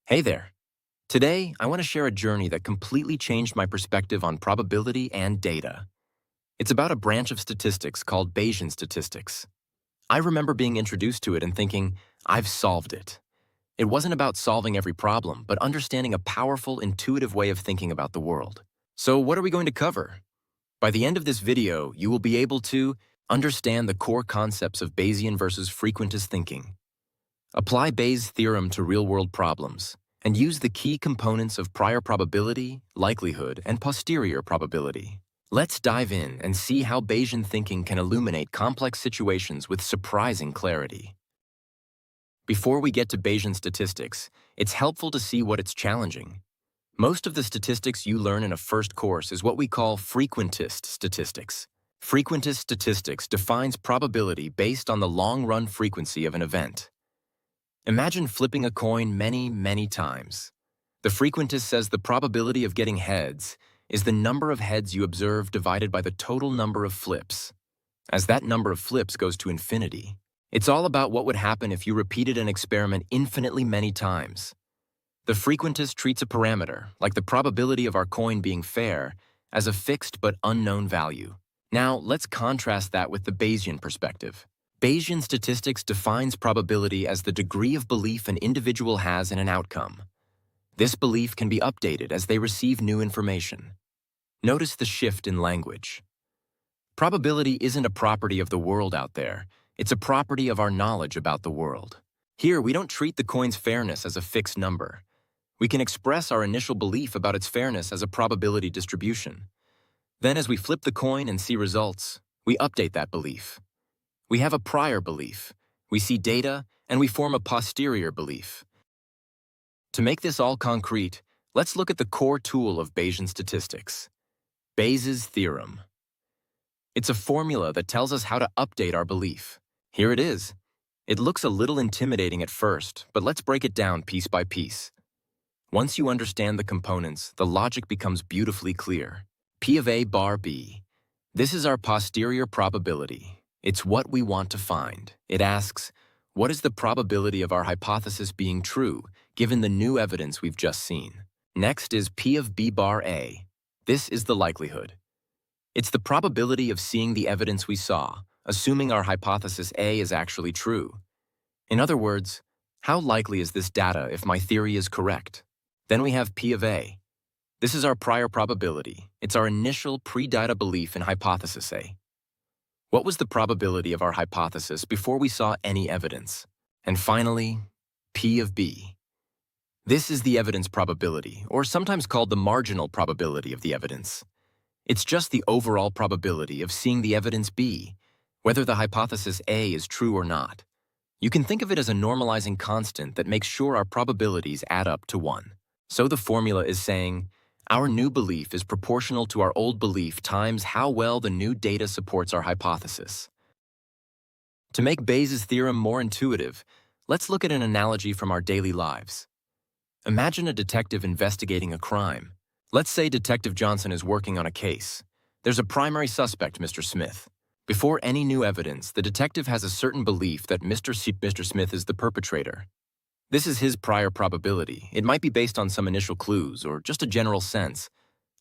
Hey there. Today, I want to share a journey that completely changed my perspective on probability and data. It's about a branch of statistics called Bayesian statistics. I remember being introduced to it and thinking, I've solved it. It wasn't about solving every problem, but understanding a powerful, intuitive way of thinking about the world. So what are we going to cover? By the end of this video, you will be able to understand the core concepts of Bayesian versus frequentist thinking, apply Bayes' theorem to real-world problems, and use the key components of prior probability, likelihood, and posterior probability. Let's dive in and see how Bayesian thinking can illuminate complex situations with surprising clarity. Before we get to Bayesian statistics, it's helpful to see what it's challenging. Most of the statistics you learn in a first course is what we call frequentist statistics. Frequentist statistics defines probability based on the long-run frequency of an event. Imagine flipping a coin many times. The frequentist says the probability of getting heads is the number of heads you observe divided by the total number of flips. As that number of flips goes to infinity, it's all about what would happen if you repeated an experiment infinitely many times. The frequentist treats a parameter, like the probability of our coin being fair, as a fixed but unknown value. Now, let's contrast that with the Bayesian perspective. Bayesian statistics defines probability as the degree of belief an individual has in an outcome. This belief can be updated as they receive new information. Notice the shift in language. Probability isn't a property of the world out there, it's a property of our knowledge about the world. Here, we don't treat the coin's fairness as a fixed number. We can express our initial belief about its fairness as a probability distribution. Then, as we flip the coin and see results, we update that belief. We have a prior belief, we see data, and we form a posterior belief. To make this all concrete, let's look at the core tool of Bayesian statistics, Bayes' Theorem. It's a formula that tells us how to update our belief. Here it is. It looks a little intimidating at first, but let's break it down piece by piece. Once you understand the components, the logic becomes beautifully clear. P of A bar B. This is our posterior probability. It's what we want to find. It asks, what is the probability of our hypothesis being true, given the new evidence we've just seen? Next is P of B bar A. This is the likelihood. It's the probability of seeing the evidence we saw, assuming our hypothesis A is actually true. In other words, how likely is this data if my theory is correct? Then we have P of A. This is our prior probability. It's our initial pre-data belief in hypothesis A. What was the probability of our hypothesis before we saw any evidence? And finally, P of B. This is the evidence probability, or sometimes called the marginal probability of the evidence. It's just the overall probability of seeing the evidence B, whether the hypothesis A is true or not. You can think of it as a normalizing constant that makes sure our probabilities add up to 1. So the formula is saying, our new belief is proportional to our old belief times how well the new data supports our hypothesis. To make Bayes' theorem more intuitive, let's look at an analogy from our daily lives. Imagine a detective investigating a crime. Let's say Detective Johnson is working on a case. There's a primary suspect, Mr. Smith. Before any new evidence, the detective has a certain belief that Mr. Smith is the perpetrator. This is his prior probability. It might be based on some initial clues or just a general sense.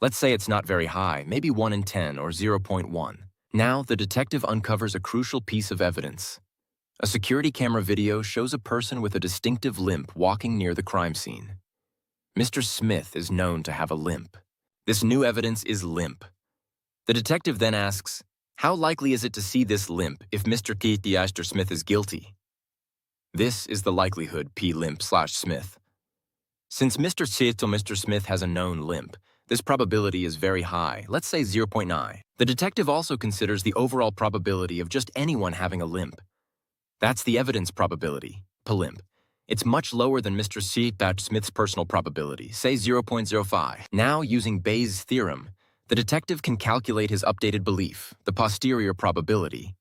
Let's say it's not very high, maybe 1 in 10 or 0.1. Now, the detective uncovers a crucial piece of evidence. A security camera video shows a person with a distinctive limp walking near the crime scene. Mr. Smith is known to have a limp. This new evidence is limp. The detective then asks, how likely is it to see this limp if Mr. Smith is guilty? This is the likelihood P limp/Smith. Since Mr. Smith has a known limp, this probability is very high, let's say 0.9. The detective also considers the overall probability of just anyone having a limp. That's the evidence probability, P limp. It's much lower than Mr. Smith's personal probability, say 0.05. Now, using Bayes' theorem, the detective can calculate his updated belief, the posterior probability.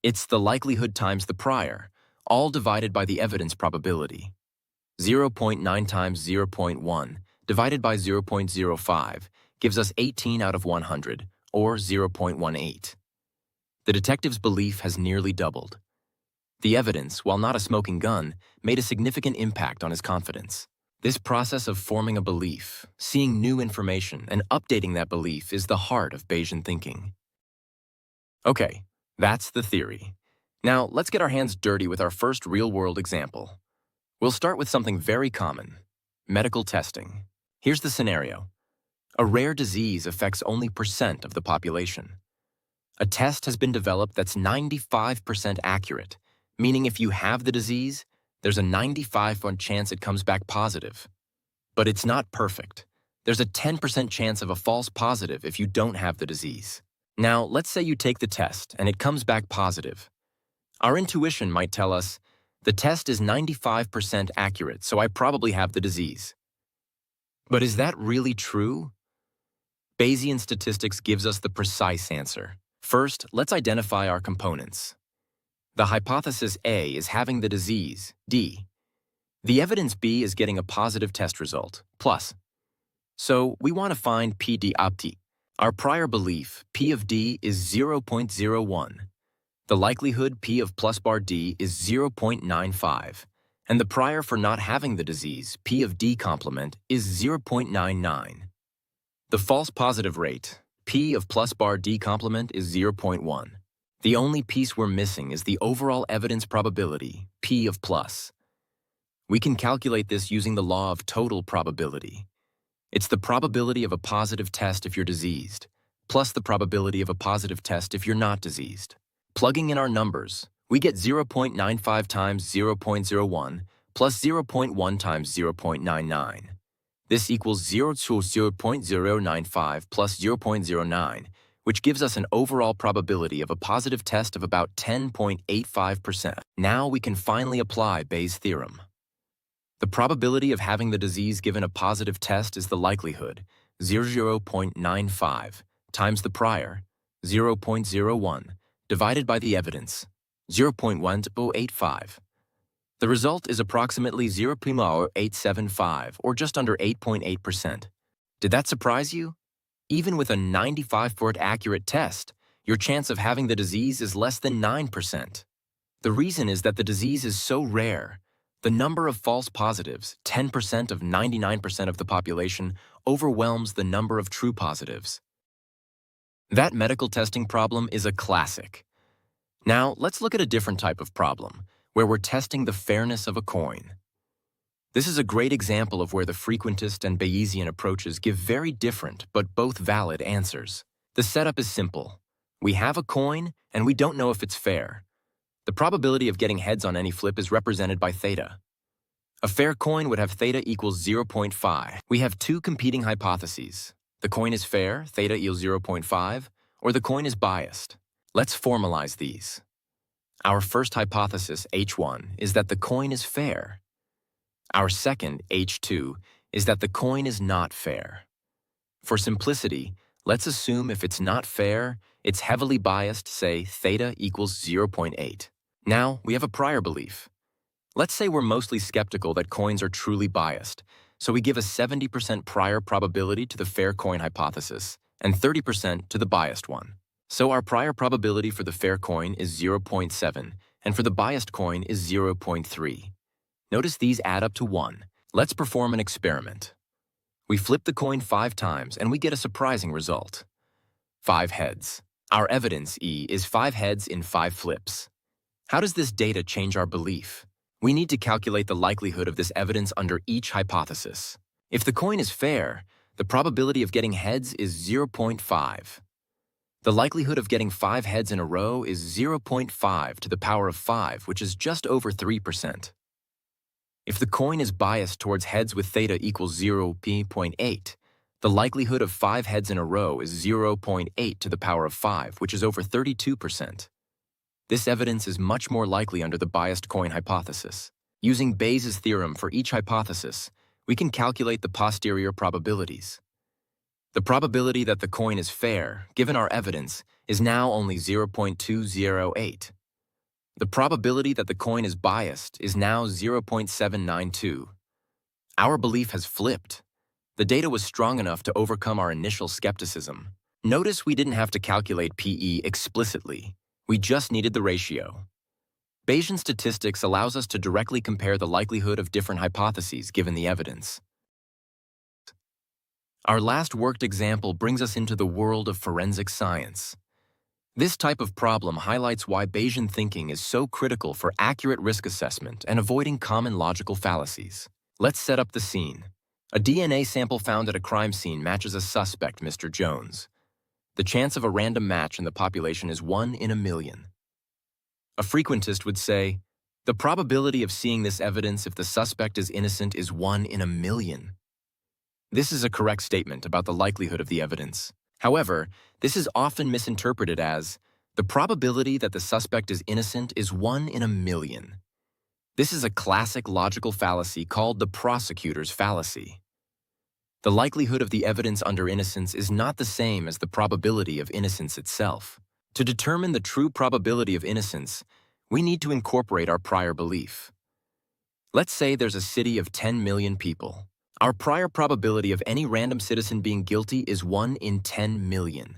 It's the likelihood times the prior, all divided by the evidence probability. 0.9 times 0.1 divided by 0.05 gives us 18 out of 100, or 0.18. The detective's belief has nearly doubled. The evidence, while not a smoking gun, made a significant impact on his confidence. This process of forming a belief, seeing new information, and updating that belief is the heart of Bayesian thinking. Okay, that's the theory. Now, let's get our hands dirty with our first real-world example. We'll start with something very common: medical testing. Here's the scenario. A rare disease affects only % of the population. A test has been developed that's 95% accurate, meaning if you have the disease, there's a 95% chance it comes back positive. But it's not perfect. There's a 10% chance of a false positive if you don't have the disease. Now, let's say you take the test and it comes back positive. Our intuition might tell us, the test is 95% accurate, so I probably have the disease. But is that really true? Bayesian statistics gives us the precise answer. First, let's identify our components. The hypothesis A is having the disease, D. The evidence B is getting a positive test result, plus. So we want to find PD of D. Our prior belief, P of D, is 0.01. The likelihood P of plus bar D is 0.95. And the prior for not having the disease, P of D complement, is 0.99. The false positive rate, P of plus bar D complement, is 0.1. The only piece we're missing is the overall evidence probability, P of plus. We can calculate this using the law of total probability. It's the probability of a positive test if you're diseased, plus the probability of a positive test if you're not diseased. Plugging in our numbers, we get 0.95 times 0.01 plus 0.1 times 0.99. This equals 0 to 0.095 plus 0.09, which gives us an overall probability of a positive test of about 10.85%. Now we can finally apply Bayes' theorem. The probability of having the disease given a positive test is the likelihood, 0.95, times the prior, 0.01, divided by the evidence, 0.1085. The result is approximately 0.875, or just under 8.8%. Did that surprise you? Even with a 95% accurate test, your chance of having the disease is less than 9%. The reason is that the disease is so rare. The number of false positives, 10% of 99% of the population, overwhelms the number of true positives. That medical testing problem is a classic. Now, let's look at a different type of problem, where we're testing the fairness of a coin. This is a great example of where the Frequentist and Bayesian approaches give very different but both valid answers. The setup is simple. We have a coin, and we don't know if it's fair. The probability of getting heads on any flip is represented by theta. A fair coin would have theta equals 0.5. We have two competing hypotheses. The coin is fair, theta equals 0.5, or the coin is biased. Let's formalize these. Our first hypothesis, H1, is that the coin is fair. Our second, H2, is that the coin is not fair. For simplicity, let's assume if it's not fair, it's heavily biased, say theta equals 0.8. Now, we have a prior belief. Let's say we're mostly skeptical that coins are truly biased, so we give a 70% prior probability to the fair coin hypothesis and 30% to the biased one. So our prior probability for the fair coin is 0.7, and for the biased coin is 0.3. Notice these add up to 1. Let's perform an experiment. We flip the coin 5 times, and we get a surprising result. 5 heads. Our evidence, E, is 5 heads in 5 flips. How does this data change our belief? We need to calculate the likelihood of this evidence under each hypothesis. If the coin is fair, the probability of getting heads is 0.5. The likelihood of getting 5 heads in a row is 0.5 to the power of 5, which is just over 3%. If the coin is biased towards heads with theta equals 0.8, the likelihood of 5 heads in a row is 0.8 to the power of 5, which is over 32%. This evidence is much more likely under the biased coin hypothesis. Using Bayes' theorem for each hypothesis, we can calculate the posterior probabilities. The probability that the coin is fair, given our evidence, is now only 0.208. The probability that the coin is biased is now 0.792. Our belief has flipped. The data was strong enough to overcome our initial skepticism. Notice we didn't have to calculate PE explicitly. We just needed the ratio. Bayesian statistics allows us to directly compare the likelihood of different hypotheses given the evidence. Our last worked example brings us into the world of forensic science. This type of problem highlights why Bayesian thinking is so critical for accurate risk assessment and avoiding common logical fallacies. Let's set up the scene. A DNA sample found at a crime scene matches a suspect, Mr. Jones. The chance of a random match in the population is 1 in a million. A frequentist would say, the probability of seeing this evidence if the suspect is innocent is 1 in a million. This is a correct statement about the likelihood of the evidence. However, this is often misinterpreted as, the probability that the suspect is innocent is 1 in a million. This is a classic logical fallacy called the prosecutor's fallacy. The likelihood of the evidence under innocence is not the same as the probability of innocence itself. To determine the true probability of innocence, we need to incorporate our prior belief. Let's say there's a city of 10 million people. Our prior probability of any random citizen being guilty is 1 in 10 million.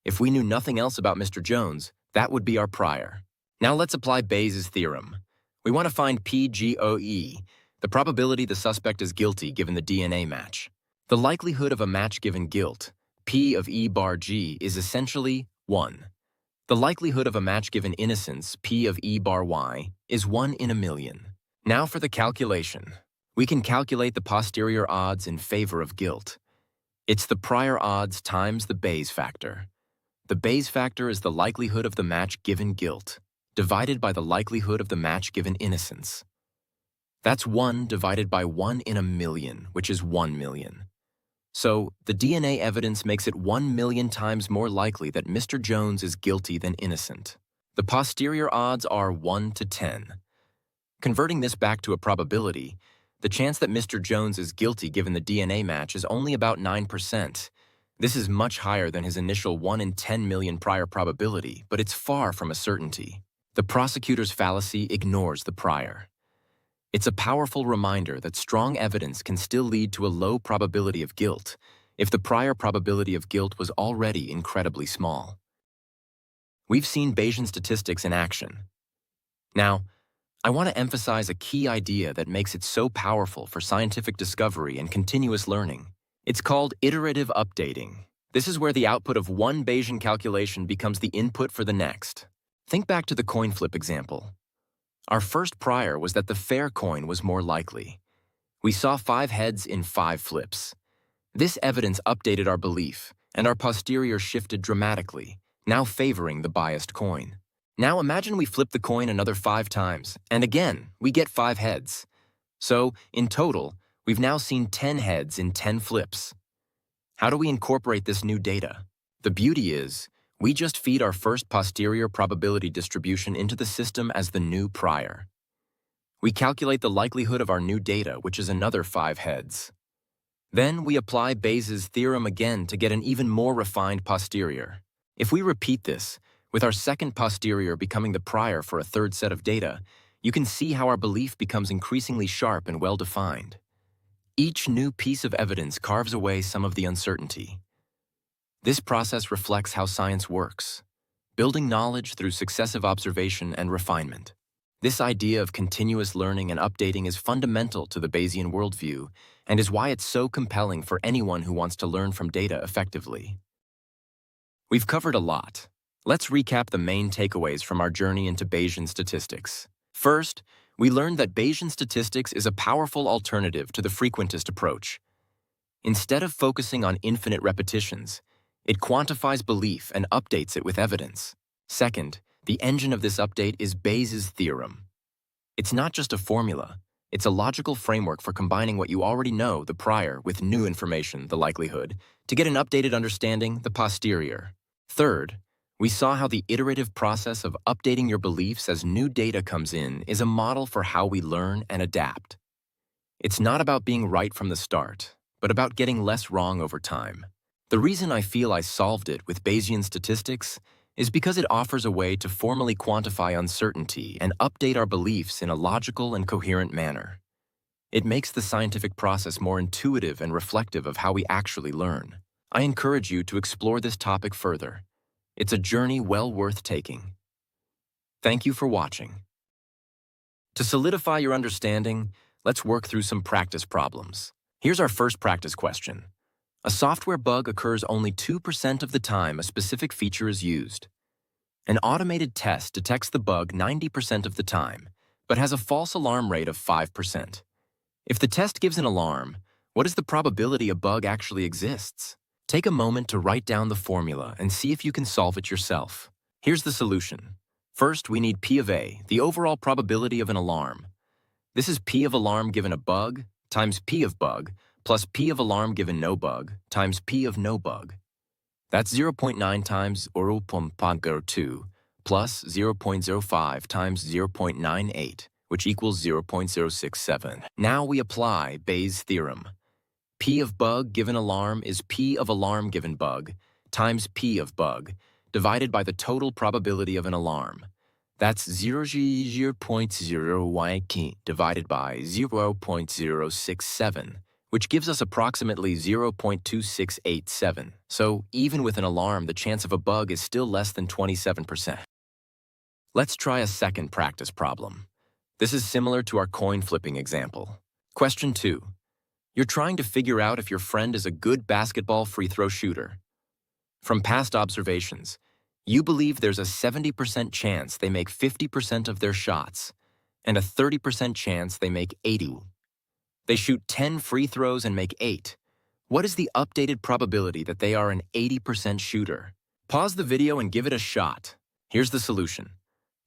If we knew nothing else about Mr. Jones, that would be our prior. Now let's apply Bayes' theorem. We want to find PGOE, the probability the suspect is guilty given the DNA match. The likelihood of a match given guilt, P of E bar G, is essentially 1. The likelihood of a match given innocence, P of E bar Y, is 1 in a million. Now for the calculation. We can calculate the posterior odds in favor of guilt. It's the prior odds times the Bayes factor. The Bayes factor is the likelihood of the match given guilt, divided by the likelihood of the match given innocence. That's 1 divided by 1 in a million, which is 1 million. So, the DNA evidence makes it 1 million times more likely that Mr. Jones is guilty than innocent. The posterior odds are 1 to 10. Converting this back to a probability, the chance that Mr. Jones is guilty given the DNA match is only about 9%. This is much higher than his initial 1 in 10 million prior probability, but it's far from a certainty. The prosecutor's fallacy ignores the prior. It's a powerful reminder that strong evidence can still lead to a low probability of guilt if the prior probability of guilt was already incredibly small. We've seen Bayesian statistics in action. Now, I want to emphasize a key idea that makes it so powerful for scientific discovery and continuous learning. It's called iterative updating. This is where the output of one Bayesian calculation becomes the input for the next. Think back to the coin flip example. Our first prior was that the fair coin was more likely. We saw 5 heads in 5 flips. This evidence updated our belief, and our posterior shifted dramatically, now favoring the biased coin. Now imagine we flip the coin another 5 times, and again, we get 5 heads. So, in total, we've now seen 10 heads in 10 flips. How do we incorporate this new data? The beauty is, we just feed our first posterior probability distribution into the system as the new prior. We calculate the likelihood of our new data, which is another 5 heads. Then we apply Bayes' theorem again to get an even more refined posterior. If we repeat this, with our second posterior becoming the prior for a third set of data, you can see how our belief becomes increasingly sharp and well-defined. Each new piece of evidence carves away some of the uncertainty. This process reflects how science works, building knowledge through successive observation and refinement. This idea of continuous learning and updating is fundamental to the Bayesian worldview and is why it's so compelling for anyone who wants to learn from data effectively. We've covered a lot. Let's recap the main takeaways from our journey into Bayesian statistics. First, we learned that Bayesian statistics is a powerful alternative to the frequentist approach. Instead of focusing on infinite repetitions, it quantifies belief and updates it with evidence. Second, the engine of this update is Bayes' theorem. It's not just a formula, it's a logical framework for combining what you already know, the prior, with new information, the likelihood, to get an updated understanding, the posterior. Third, we saw how the iterative process of updating your beliefs as new data comes in is a model for how we learn and adapt. It's not about being right from the start, but about getting less wrong over time. The reason I feel I solved it with Bayesian statistics is because it offers a way to formally quantify uncertainty and update our beliefs in a logical and coherent manner. It makes the scientific process more intuitive and reflective of how we actually learn. I encourage you to explore this topic further. It's a journey well worth taking. Thank you for watching. To solidify your understanding, let's work through some practice problems. Here's our first practice question. A software bug occurs only 2% of the time a specific feature is used. An automated test detects the bug 90% of the time, but has a false alarm rate of 5%. If the test gives an alarm, what is the probability a bug actually exists? Take a moment to write down the formula and see if you can solve it yourself. Here's the solution. First, we need P of A, the overall probability of an alarm. This is P of alarm given a bug times P of bug plus P of alarm given no bug times P of no bug. That's 0.9 times 0.2 plus 0.05 times 0.98, which equals 0.067. Now we apply Bayes' theorem. P of bug given alarm is P of alarm given bug times P of bug divided by the total probability of an alarm. That's 0.0 divided by 0.067, which gives us approximately 0.2687. So even with an alarm, the chance of a bug is still less than 27%. Let's try a second practice problem. This is similar to our coin flipping example. Question 2. You're trying to figure out if your friend is a good basketball free throw shooter. From past observations, you believe there's a 70% chance they make 50% of their shots and a 30% chance they make 80. They shoot 10 free throws and make 8. What is the updated probability that they are an 80% shooter? Pause the video and give it a shot. Here's the solution.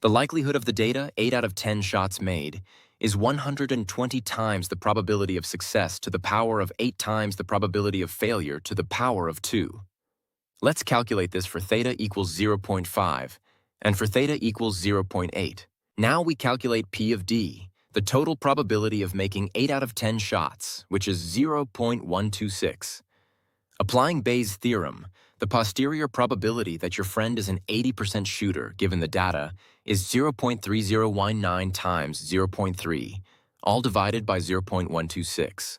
The likelihood of the data, 8 out of 10 shots made, is 120 times the probability of success to the power of 8 times the probability of failure to the power of 2. Let's calculate this for theta equals 0.5 and for theta equals 0.8. Now we calculate P of D, the total probability of making 8 out of 10 shots, which is 0.126. Applying Bayes' theorem, the posterior probability that your friend is an 80% shooter given the data is 0.3019 times 0.3, all divided by 0.126.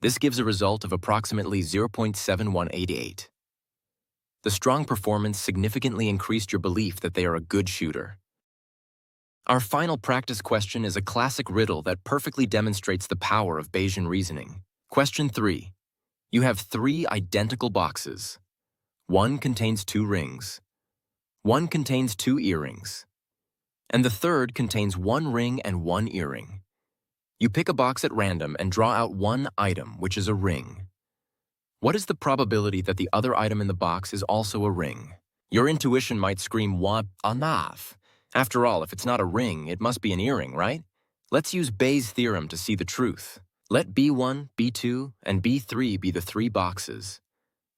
This gives a result of approximately 0.7188. The strong performance significantly increased your belief that they are a good shooter. Our final practice question is a classic riddle that perfectly demonstrates the power of Bayesian reasoning. Question 3. You have 3 identical boxes. One contains 2 rings. One contains 2 earrings. And the third contains 1 ring and 1 earring. You pick a box at random and draw out one item, which is a ring. What is the probability that the other item in the box is also a ring? Your intuition might scream, what enough? After all, if it's not a ring, it must be an earring, right? Let's use Bayes' theorem to see the truth. Let B1, B2, and B3 be the 3 boxes.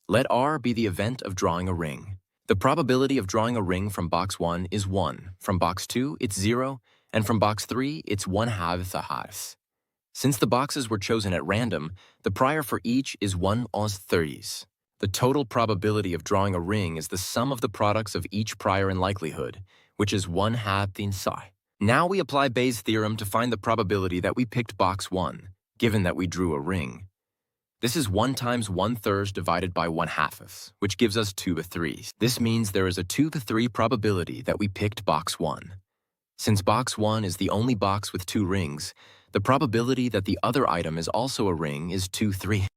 Let R be the event of drawing a ring. The probability of drawing a ring from box 1 is 1, from box 2 it's 0, and from box 3 it's 1/2. Since the boxes were chosen at random, the prior for each is 1/30. The total probability of drawing a ring is the sum of the products of each prior and likelihood, which is 1/2. Now we apply Bayes' theorem to find the probability that we picked box 1, given that we drew a ring. This is 1 times 1/3 divided by 1/2, which gives us 2/3. This means there is a 2/3 probability that we picked box 1. Since box 1 is the only box with 2 rings, the probability that the other item is also a ring is 2/3.